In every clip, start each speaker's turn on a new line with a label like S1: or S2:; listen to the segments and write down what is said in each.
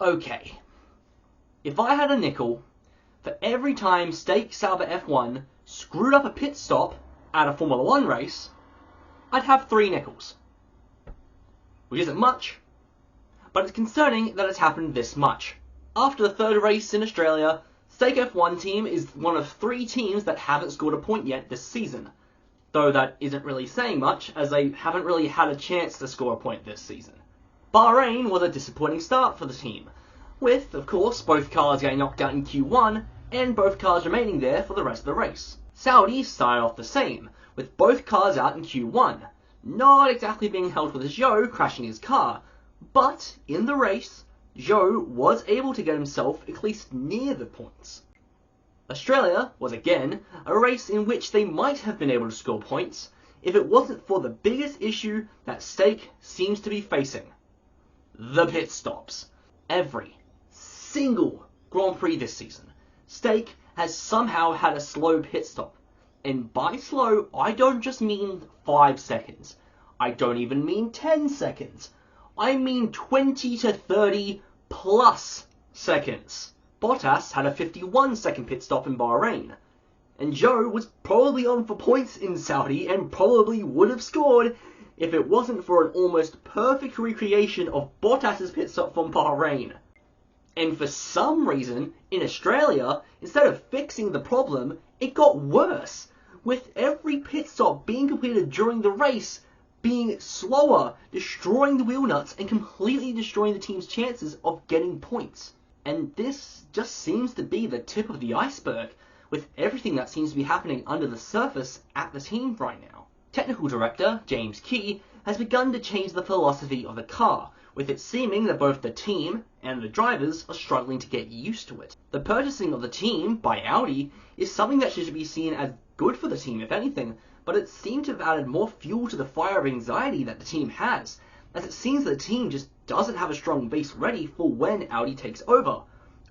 S1: Okay, if I had a nickel for every time Steak Sauber F1 screwed up a pit stop at a Formula 1 race, I'd have 3 nickels. Which isn't much, but it's concerning that it's happened this much. After the 3rd race in Australia, Steak F1 team is one of 3 teams that haven't scored a point yet this season. Though that isn't really saying much, as they haven't really had a chance to score a point this season. Bahrain was a disappointing start for the team, with, of course, both cars getting knocked out in Q1, and both cars remaining there for the rest of the race. Saudi started off the same, with both cars out in Q1, not exactly being helped with Zhou crashing his car, but in the race, Zhou was able to get himself at least near the points. Australia was again a race in which they might have been able to score points if it wasn't for the biggest issue that Steak seems to be facing: the pit stops. Every single Grand Prix this season, Steak has somehow had a slow pit stop. And by slow, I don't just mean 5 seconds. I don't even mean 10 seconds. I mean 20 to 30 plus seconds. Bottas had a 51-second pit stop in Bahrain, and Zhou was probably on for points in Saudi and probably would have scored if it wasn't for an almost perfect recreation of Bottas' pit stop from Bahrain. And for some reason, in Australia, instead of fixing the problem, it got worse, with every pit stop being completed during the race being slower, destroying the wheel nuts and completely destroying the team's chances of getting points. And this just seems to be the tip of the iceberg, with everything that seems to be happening under the surface at the team right now. Technical Director James Key has begun to change the philosophy of the car, with it seeming that both the team and the drivers are struggling to get used to it. The purchasing of the team by Audi is something that should be seen as good for the team, if anything, but it seemed to have added more fuel to the fire of anxiety that the team has, as it seems that the team just doesn't have a strong base ready for when Audi takes over.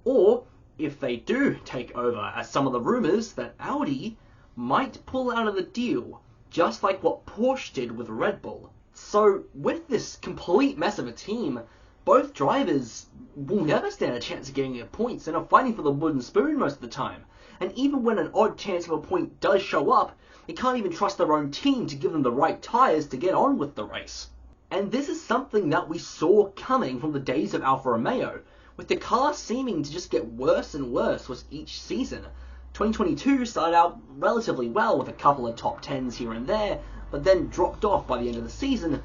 S1: Or, if they do take over, as some of the rumours that Audi might pull out of the deal, just like what Porsche did with Red Bull. So, with this complete mess of a team, both drivers will never stand a chance of getting their points and are fighting for the wooden spoon most of the time. And even when an odd chance of a point does show up, they can't even trust their own team to give them the right tyres to get on with the race. And this is something that we saw coming from the days of Alfa Romeo, with the car seeming to just get worse and worse with each season. 2022 started out relatively well with a couple of top 10s here and there, but then dropped off by the end of the season,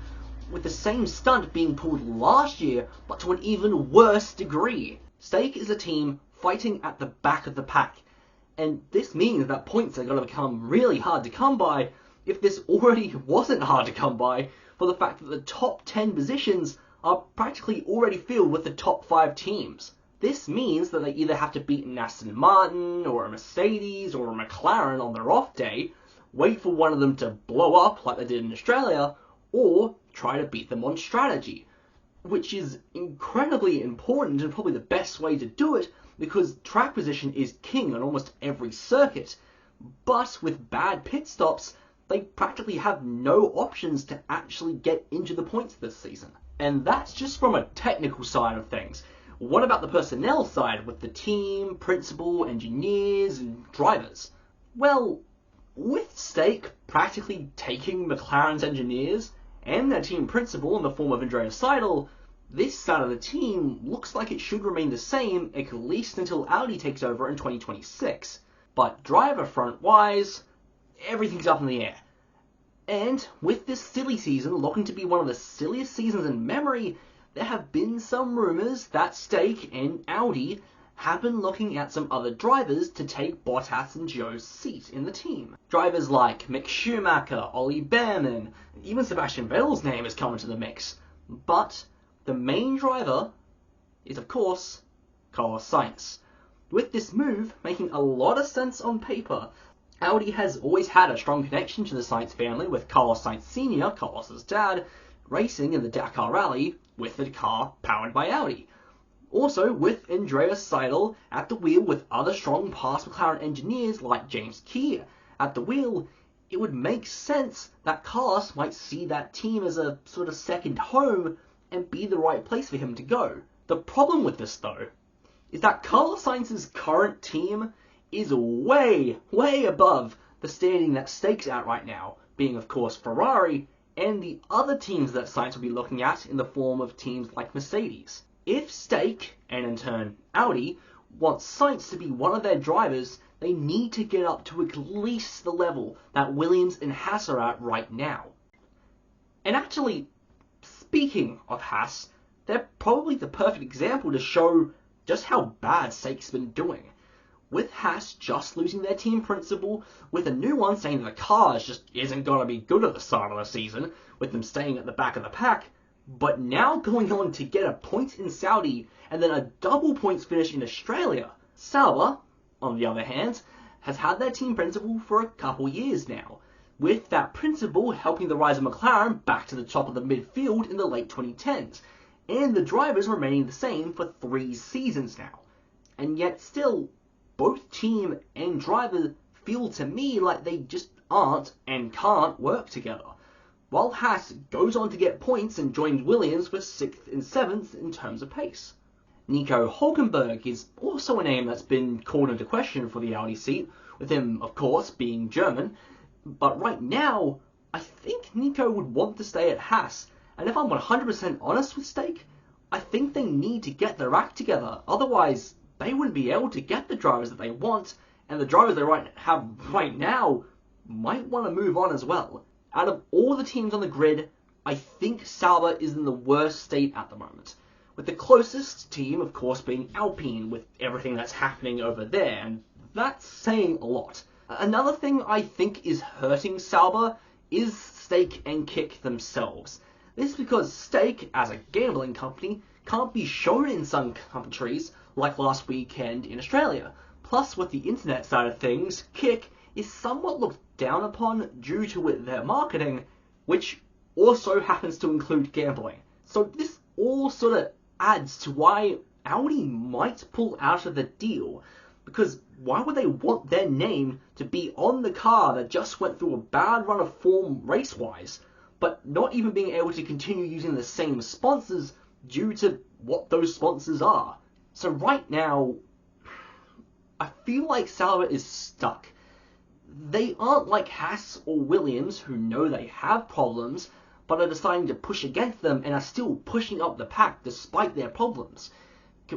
S1: with the same stunt being pulled last year, but to an even worse degree. Steak is a team fighting at the back of the pack, and this means that points are going to become really hard to come by, if this already wasn't hard to come by, for the fact that the top 10 positions are practically already filled with the top 5 teams. This means that they either have to beat an Aston Martin, or a Mercedes, or a McLaren on their off day, wait for one of them to blow up like they did in Australia, or try to beat them on strategy, which is incredibly important and probably the best way to do it, because track position is king on almost every circuit. But with bad pit stops, they practically have no options to actually get into the points this season. And that's just from a technical side of things. What about the personnel side with the team, principal, engineers, and drivers? Well, with Steak practically taking McLaren's engineers and their team principal in the form of Andreas Seidl, this side of the team looks like it should remain the same at least until Audi takes over in 2026. But driver front-wise, everything's up in the air. And with this silly season looking to be one of the silliest seasons in memory, there have been some rumours that Steak and Audi have been looking at some other drivers to take Bottas and Zhou's seat in the team. Drivers like Mick Schumacher, Ollie Behrman, even Sebastian Vettel's name has come into the mix. But the main driver is, of course, Carlos Sainz. With this move making a lot of sense on paper, Audi has always had a strong connection to the Sainz family, with Carlos Sainz Sr., Carlos's dad, racing in the Dakar Rally with a car powered by Audi. Also, with Andreas Seidl at the wheel with other strong past McLaren engineers like James Key at the wheel, it would make sense that Carlos might see that team as a sort of second home and be the right place for him to go. The problem with this, though, is that Carlos Sainz's current team is way, way above the standing that Stake's at right now, being, of course, Ferrari and the other teams that Sainz will be looking at in the form of teams like Mercedes. If Stake, and in turn Audi, want Sainz to be one of their drivers, they need to get up to at least the level that Williams and Haas are at right now. And actually, speaking of Haas, they're probably the perfect example to show just how bad Stake's been doing. With Haas just losing their team principal, with a new one saying that the cars just isn't going to be good at the start of the season, with them staying at the back of the pack, but now going on to get a point in Saudi and then a double points finish in Australia. Sauber, on the other hand, has had their team principal for a couple years now, with that principal helping the rise of McLaren back to the top of the midfield in the late 2010s, and the drivers remaining the same for 3 seasons now. And yet still, both team and driver feel to me like they just aren't and can't work together. While Haas goes on to get points and joins Williams for 6th and 7th in terms of pace. Nico Hülkenberg is also a name that's been called into question for the Audi seat, with him, of course, being German. But right now, I think Nico would want to stay at Haas. And if I'm 100% honest with Stake, I think they need to get their act together. Otherwise, they wouldn't be able to get the drivers that they want, and the drivers they have right now might want to move on as well. Out of all the teams on the grid, I think Sauber is in the worst state at the moment, with the closest team, of course, being Alpine, with everything that's happening over there, and that's saying a lot. Another thing I think is hurting Sauber is Stake and Kick themselves. This is because Stake, as a gambling company, can't be shown in some countries, like last weekend in Australia. Plus, with the internet side of things, Kick is somewhat looked down upon due to their marketing, which also happens to include gambling. So this all sort of adds to why Audi might pull out of the deal, because why would they want their name to be on the car that just went through a bad run of form race-wise, but not even being able to continue using the same sponsors due to what those sponsors are? So right now, I feel like Sauber is stuck. They aren't like Haas or Williams, who know they have problems, but are deciding to push against them and are still pushing up the pack despite their problems.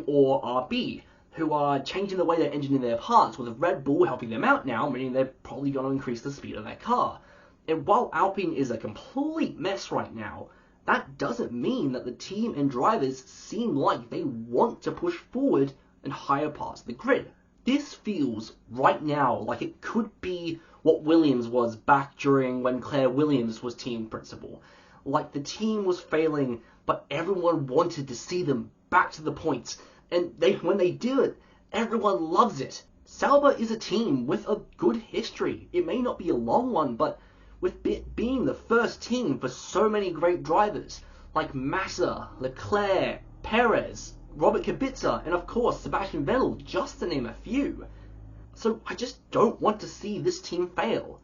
S1: Or RB, who are changing the way they're engineering their parts, with Red Bull helping them out now, meaning they're probably going to increase the speed of their car. And while Alpine is a complete mess right now, that doesn't mean that the team and drivers seem like they want to push forward in higher parts of the grid. This feels right now like it could be what Williams was back during when Claire Williams was team principal. Like the team was failing, but everyone wanted to see them back to the points. And when they do it, everyone loves it. Sauber is a team with a good history. It may not be a long one, but with being the first team for so many great drivers, like Massa, Leclerc, Perez, Robert Kubica, and of course Sebastian Vettel, just to name a few. So I just don't want to see this team fail.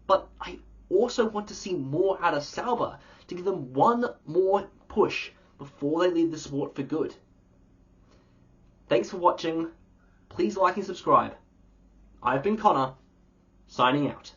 S1: But I also want to see more out of Sauber to give them one more push before they leave the sport for good. Thanks for watching. Please like and subscribe. I've been Connor, signing out.